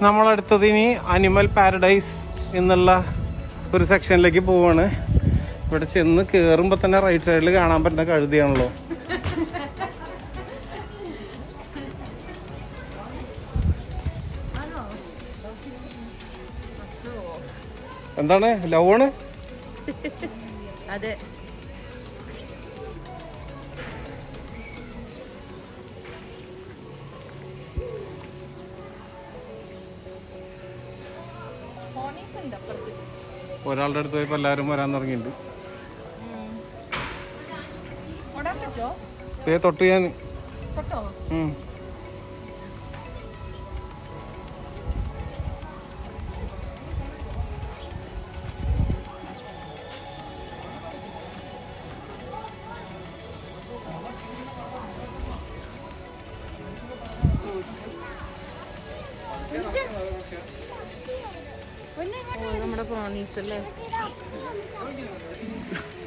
നമ്മളടുത്തത് ഇനി animal paradise എന്നുള്ള ഒരു സെക്ഷനിലേക്ക് പോവാണ്. ഇവിടെ ചെന്ന് കയറുമ്പോൾ തന്നെ റൈറ്റ് സൈഡിൽ കാണാൻ പറ്റുന്ന കഴുതിയാണല്ലോ. എന്താണ് ലവ് ആണ്? അതെ. ഒരാളുടെ അടുത്ത് പോയപ്പോൾ എല്ലാവരും വരാൻ തുടങ്ങിയിട്ടുണ്ട്. തൊട്ട് ഞാൻ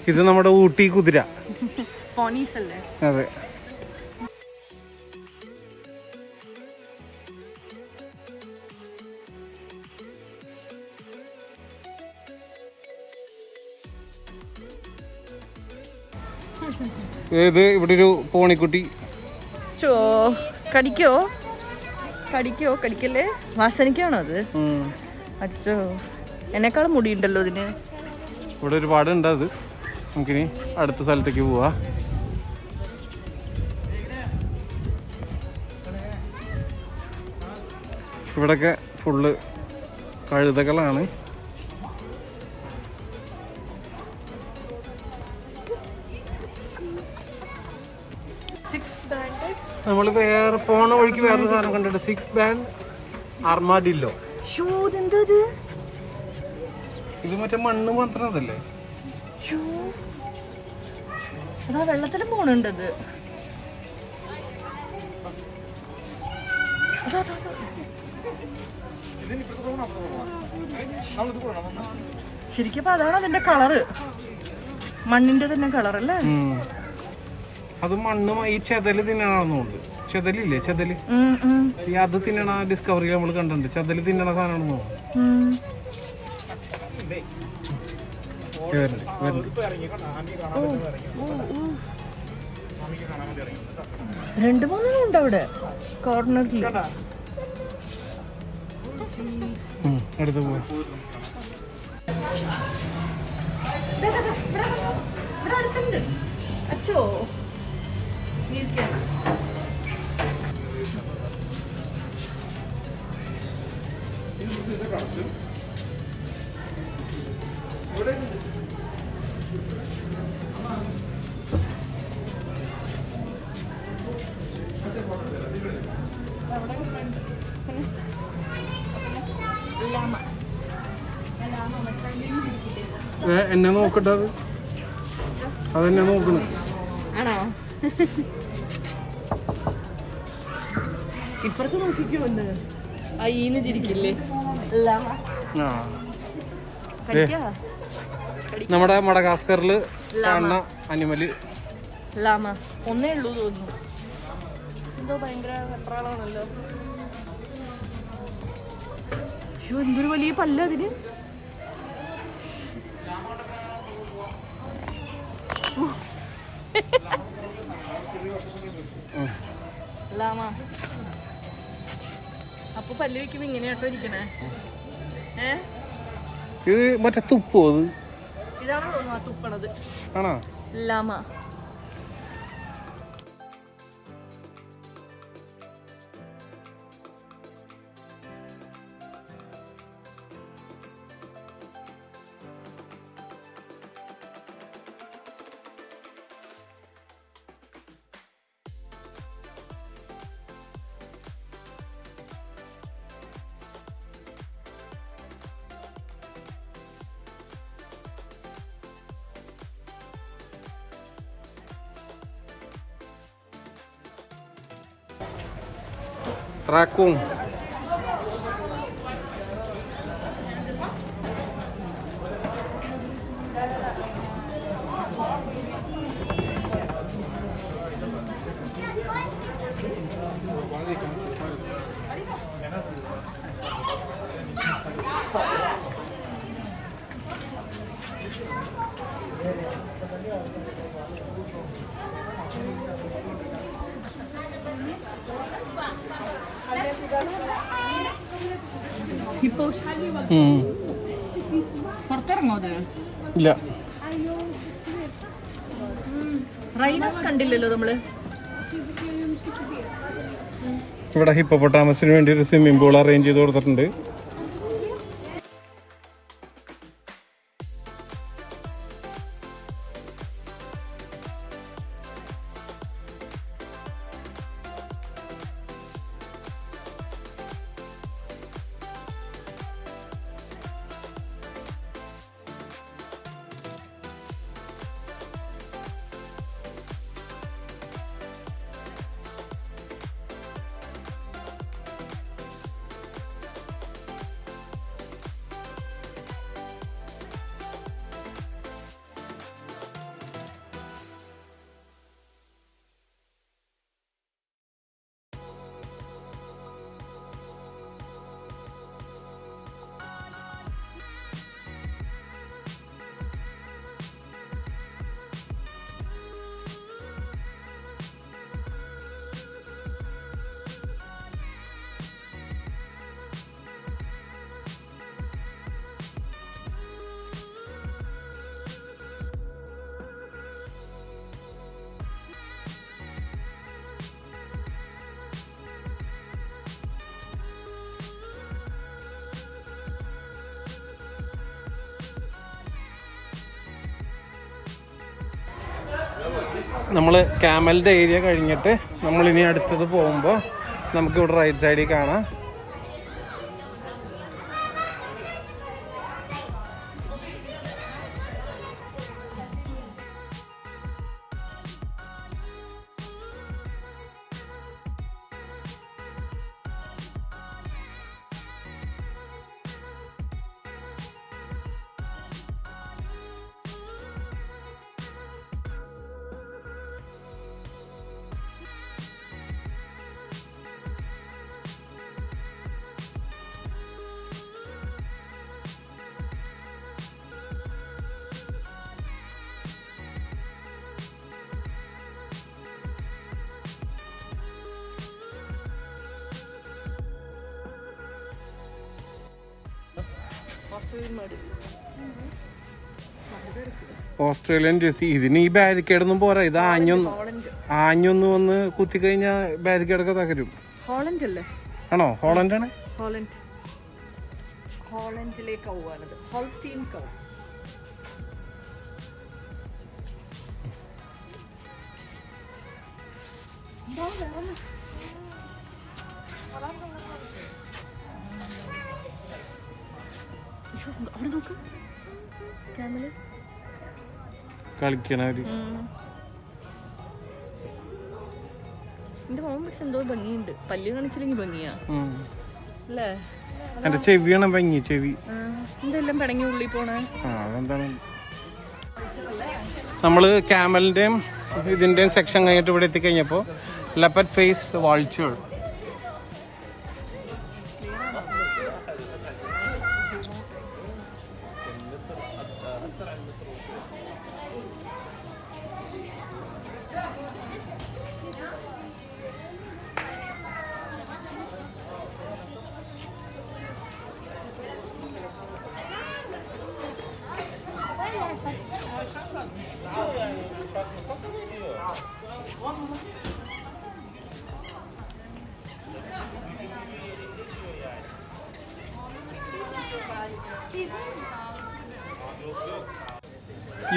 ഇത് നമ്മുടെ ഊട്ടി കുതിര. അതെ. ഇത് ഇവിടെ ഒരു പോണിക്കുട്ടി. കടിക്കല്ലേ? വാസനിക്കാണോ അത്? അച്ഛോ, എന്നെക്കാളും മുടിയുണ്ടല്ലോ ഇതിന്. ഇവിടെ ഒരുപാടുണ്ട്. അത് നമുക്കിനി അടുത്ത സ്ഥലത്തേക്ക് പോവാ. ഇവിടെയൊക്കെ ഫുള്ള് കഴുതകളാണ്. നമ്മൾ വേറെ പോണ വഴിക്ക് വേറെ സാധനം കണ്ടിട്ട് 6 ബാൻഡ് അർമാഡില്ലോ. ഇത് മറ്റേ മണ്ണ് മാത്രമല്ലേ? വെള്ളത്തിലും പോണുണ്ടത്. ശരിക്കും അതാണ് അതിന്റെ കളറ്, മണ്ണിന്റെ തന്നെ കളറല്ലേ? അത് മണ്ണ് ഈ ചെതല് തിന്നണമെന്നുണ്ട്. ചെതലില്ലേ? ചെതല് അത് തിന്നണ ഡിസ്കവറി നമ്മൾ കണ്ടിട്ടുണ്ട്. ചെതല് തിന്നണ സാധനമാണെന്നോ. രണ്ട് മൂന്നെണ്ണം ഉണ്ട് അവിടെ കോർണറിൽ. അടുത്ത് പോവാ. അച്ചോ, എന്നെ നോക്കട്ടെ. അതെന്നെ നോക്കണം. ആണോ? ഇപ്പുറത്ത് നോക്കിക്കോണ്ട് അയ്യന്ന് ചിരിക്കില്ലേ? നമ്മുടെ മഡഗാസ്കറില് കാണുന്ന അനിമല് ലാമ. ഒന്നേ ഉള്ളൂ തോന്നുന്നു. എന്തോ ഭയങ്കര വെപ്രാളാണല്ലോ. എന്തൊരു വലിയ പല്ല അതിന്. ലാമ. അപ്പൊ പല്ല് വെക്കുമ്പോ ഇങ്ങനെയാട്ടോ ഇരിക്കണേ. മറ്റേ തുപ്പോ? അത് ഇതാണ് തോന്നുന്നു ആ തുപ്പണത്. ആണോ? ലാമ. Raccoon. ഹിപ്പോസ് പുറത്തിറങ്ങോ അത്? ഇല്ല. റൈനോസ് കണ്ടില്ലല്ലോ നമ്മള്. ഇവിടെ ഹിപ്പോപ്പൊട്ടാമസിന് വേണ്ടി ഒരു സ്വിമ്മിംഗ് പൂൾ അറേഞ്ച് ചെയ്ത് കൊടുത്തിട്ടുണ്ട്. നമ്മൾ ക്യാമലിൻ്റെ ഏരിയ കഴിഞ്ഞിട്ട് നമ്മളിനി അടുത്തത് പോകുമ്പോൾ നമുക്കിവിടെ റൈറ്റ് സൈഡിൽ കാണാം ഓസ്ട്രേലിയൻ ജെസി. ഇതിന് ഈ ബാരിക്കേഡൊന്നും പോരാ, ഇത് ആഞ്ഞൊന്ന് വന്ന് കുത്തിക്കഴിഞ്ഞാൽ ബാരിക്കേഡൊക്കെ തകരും. ഹോളണ്ട് അല്ലേ? ആണോ? ഹോളണ്ടാണ്. ഹോളണ്ടിലേക്ക് പോവാനത്. ഹോൾസ്റ്റീൻ കൗ. അവിടെ നോക്ക്, ക്യാമല് കളിക്കണവര്. എന്റെ മോൻ പക്ഷെ എന്തോ ഭംഗിയുണ്ട്. പല്ല് കാണിച്ചില്ലെങ്കിൽ ഭംഗിയാ അല്ലേ? എന്റെ ചെവിയാണ് ഭംഗി. ചെവി എന്തെല്ലാം പിണങ്ങി ഉള്ളിൽ പോണേ. അതെന്താണ്, നമ്മള് ക്യാമലിന്റെയും ഇതിന്റെയും സെക്ഷൻ കഴിഞ്ഞിട്ട് ഇവിടെ എത്തിക്കഴിഞ്ഞപ്പോ ലെപ്പർഡ് ഫേസ് വാൾച്ചർ.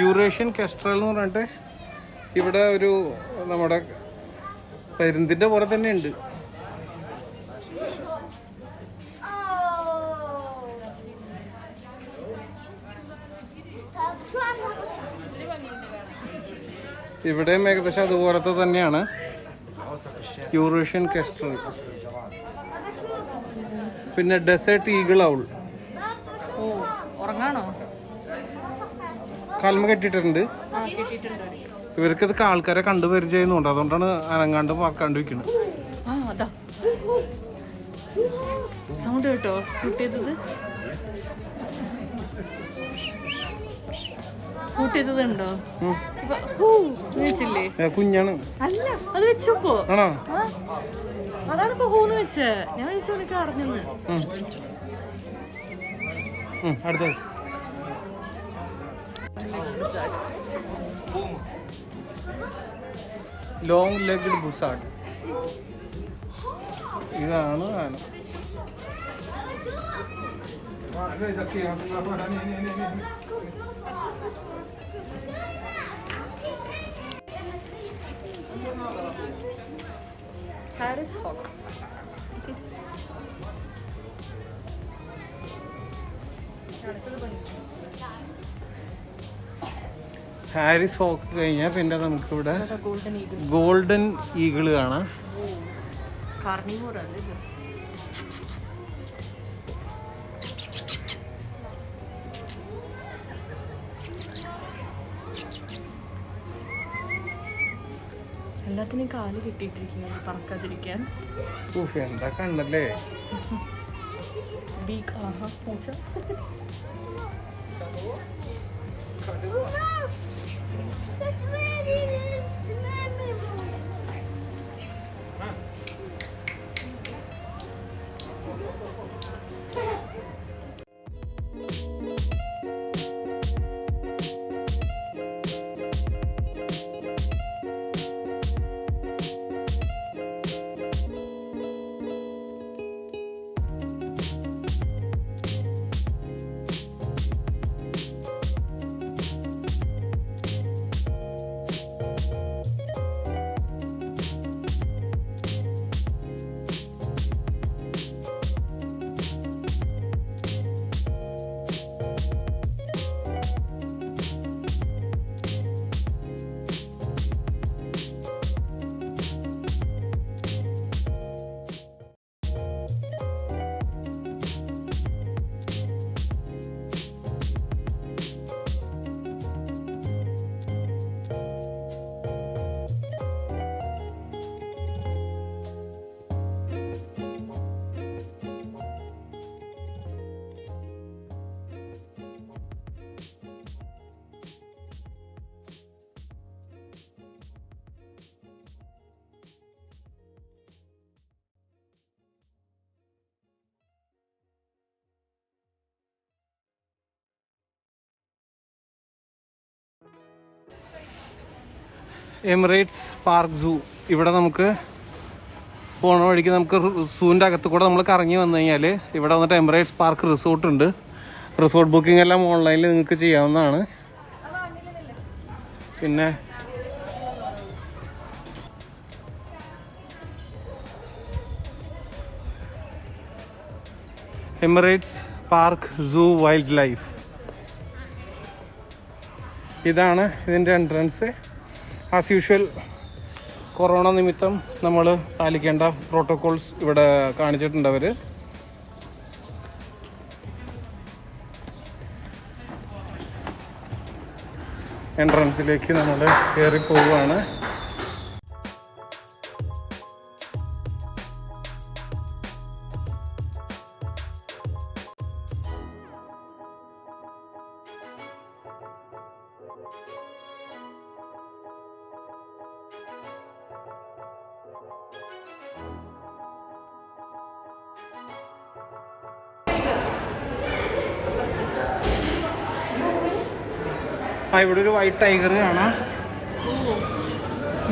യൂറേഷ്യൻ കെസ്ട്രൽ എന്ന് പറഞ്ഞിട്ട് ഇവിടെ ഒരു നമ്മുടെ പരുന്തിന്റെ പോലെ തന്നെ ഉണ്ട്. ഇവിടെയും ഏകദേശം അതുപോലത്തെ തന്നെയാണ് യൂറേഷ്യൻ കെസ്ട്രൽ. പിന്നെ ഡെസേർട്ട് ഈഗിൾ ഔൾ. ഉറങ്ങാണോ? കാൽമ കെട്ടിയിട്ടുണ്ട്. ഇവർക്കത് ആൾക്കാരെ കണ്ടു പരിചയമുണ്ട്, അതുകൊണ്ടാണ് അനങ്ങാണ്ട് പാർക്കാണ്ടിരിക്കുന്നത്. സൗണ്ട് കേട്ടോ കൂട്ടിയതത്? കൂട്ടിയതുണ്ടോ? കുഞ്ഞാണ്. അല്ല, അത് വെച്ചോക്കോ. ആണോ? അതാണ് ഇപ്പൊ ഹൂന്ന് വെച്ചേ. ഞാൻ വിളിച്ചു എനിക്ക് അറിഞ്ഞെന്ന്. അടുത്തത് ലോങ് ലെഗ്ഡ് ബുസാഡ്. ഇതാണ് ആന. ഹാരിസ് ഹോക്ക്. ഹാരിസ് ഹോക്ക് കഴിഞ്ഞാൽ പിന്നെ നമുക്കിവിടെ ഗോൾഡൻ ഈഗിൾ. ഗോൾഡൻ ഈഗിള് കാണാം. കാർണിവോർ ആണ് ഇത്. എല്ലാത്തിനും കാല് കിട്ടിയിട്ടിരിക്കുകയാണ് പറക്കാതിരിക്കാൻ. എന്താ കണ്ടല്ലേ. ബീക്ക്. ആഹാ പൂച്ച. എമിറേറ്റ്സ് പാർക്ക് സൂ. ഇവിടെ നമുക്ക് പോണ വഴിക്ക് നമുക്ക് സൂവിൻ്റെ അകത്ത് കൂടെ നമ്മൾ കറങ്ങി വന്നു കഴിഞ്ഞാൽ ഇവിടെ വന്നിട്ട് എമിറേറ്റ്സ് പാർക്ക് റിസോർട്ട് ഉണ്ട്. റിസോർട്ട് ബുക്കിംഗ് എല്ലാം ഓൺലൈനിൽ നിങ്ങൾക്ക് ചെയ്യാവുന്നതാണ്. പിന്നെ എമിറേറ്റ്സ് പാർക്ക് സൂ വൈൽഡ് ലൈഫ്. ഇതാണ് ഇതിൻ്റെ എൻട്രൻസ്. ആസ് യൂഷ്വൽ കൊറോണ നിമിത്തം നമ്മൾ പാലിക്കേണ്ട പ്രോട്ടോകോൾസ് ഇവിടെ കാണിച്ചിട്ടുണ്ട് അവർ. എൻട്രൻസിലേക്ക് നമ്മൾ കയറി പോവുകയാണ്. ഇവിടെ ഒരു വൈറ്റ് ടൈഗർ കാണാം.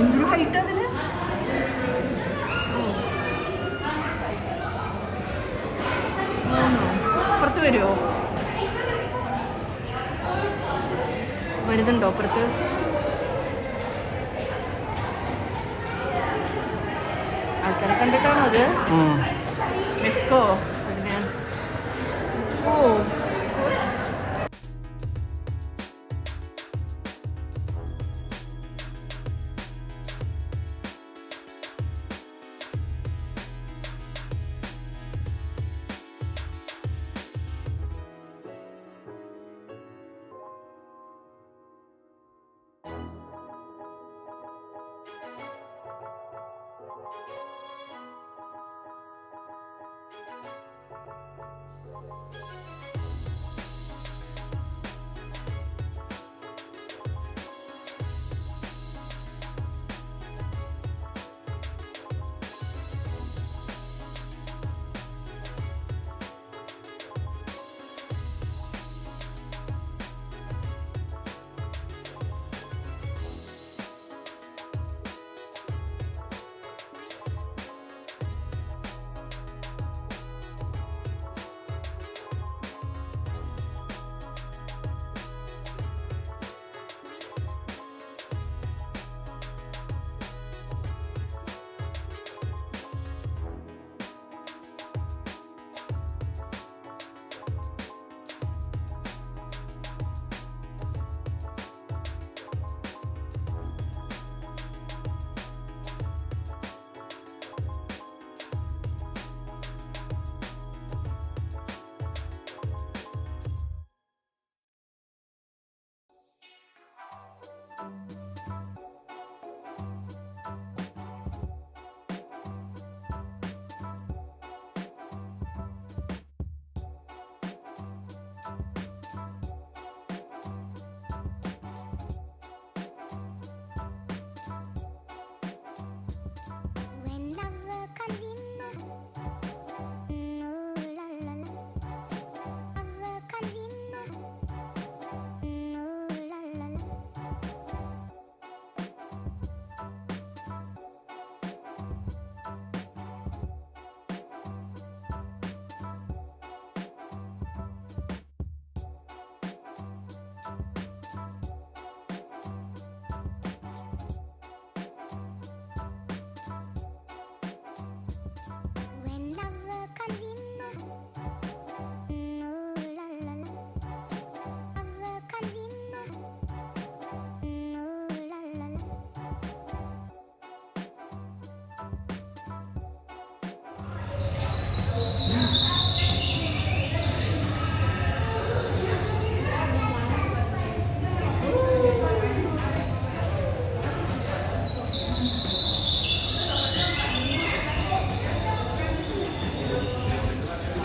എന്തൊരു ഹൈറ്റ് അതിന്. അപ്പുറത്ത് വരുമോ? വരുന്നുണ്ടോ അപ്പുറത്ത്? ആൾക്കാരെ കണ്ടിട്ടാണോ അത്? മെസ്കോ. ഓ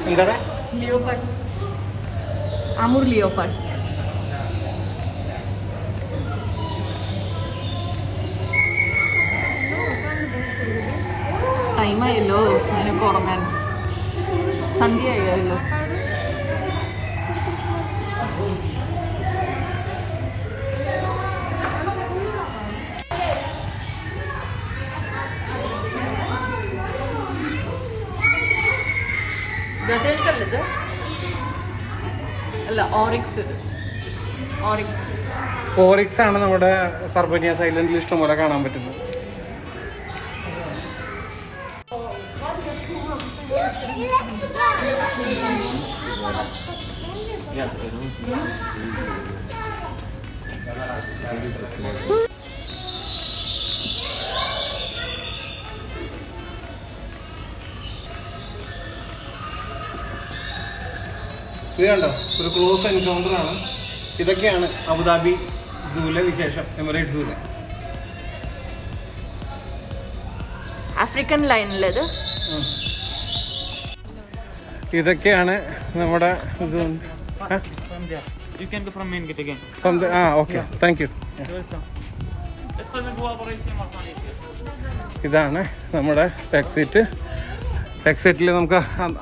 എന്താണ്? ലിയോപാർഡ്, അമൂർ ലിയോപാർഡ്. ടൈമായല്ലോ അതിനൊക്കെ ഉറങ്ങാൻ, സന്ധ്യയായല്ലോ. ഗസൽസ് അല്ലത്, അല്ല ഓറിക്സ്. ഓറിക്സ് ആണ് നമ്മുടെ സർബനിയാസ് ഐലൻഡിൽ ഇഷ്ടംപോലെ കാണാൻ പറ്റുന്നത്. ഇത് കണ്ടോ, ഒരു ക്ലോസ് എൻകൗണ്ടർ ആണ്. ഇതൊക്കെയാണ് അബുദാബി സൂലെ വിശേഷം, എമിറേറ്റ് സൂലെ. ആഫ്രിക്കൻ ലൈനിലത്. ഇതൊക്കെയാണ് നമ്മുടെ താങ്ക് യു. ഇതാണ് നമ്മുടെ ടെക്സൈറ്റിൽ നമുക്ക്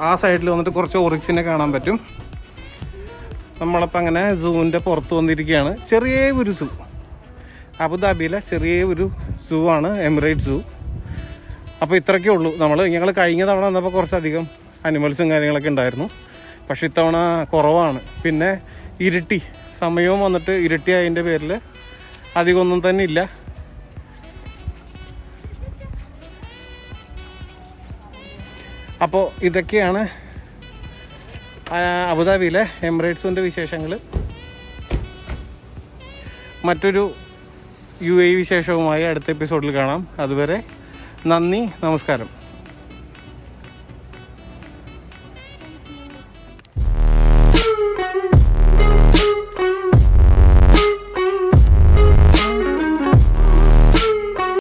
ആ സൈഡിൽ വന്നിട്ട് കുറച്ച് ഓറിക്സിനെ കാണാൻ പറ്റും. നമ്മളപ്പോൾ അങ്ങനെ സൂവിൻ്റെ പുറത്ത് വന്നിരിക്കുകയാണ്. ചെറിയ ഒരു സൂ, അബുദാബിയിലെ ചെറിയ ഒരു സൂ ആണ് എമിറേറ്റ് സൂ. അപ്പോൾ ഇത്രയൊക്കെ ഉള്ളൂ. ഞങ്ങൾ കഴിഞ്ഞ തവണ വന്നപ്പോൾ കുറച്ചധികം അനിമൽസും കാര്യങ്ങളൊക്കെ ഉണ്ടായിരുന്നു. പക്ഷെ ഇത്തവണ കുറവാണ്. പിന്നെ സമയവും വന്നിട്ട് ഇരുട്ടിയായതിൻ്റെ പേരിൽ അധികമൊന്നും തന്നെ ഇല്ല. അപ്പോൾ ഇതൊക്കെയാണ് അബുദാബിയിലെ എമിറേറ്റ്സിൻ്റെ വിശേഷങ്ങൾ. മറ്റൊരു UAE വിശേഷവുമായി അടുത്ത എപ്പിസോഡിൽ കാണാം. അതുവരെ നന്ദി, നമസ്കാരം.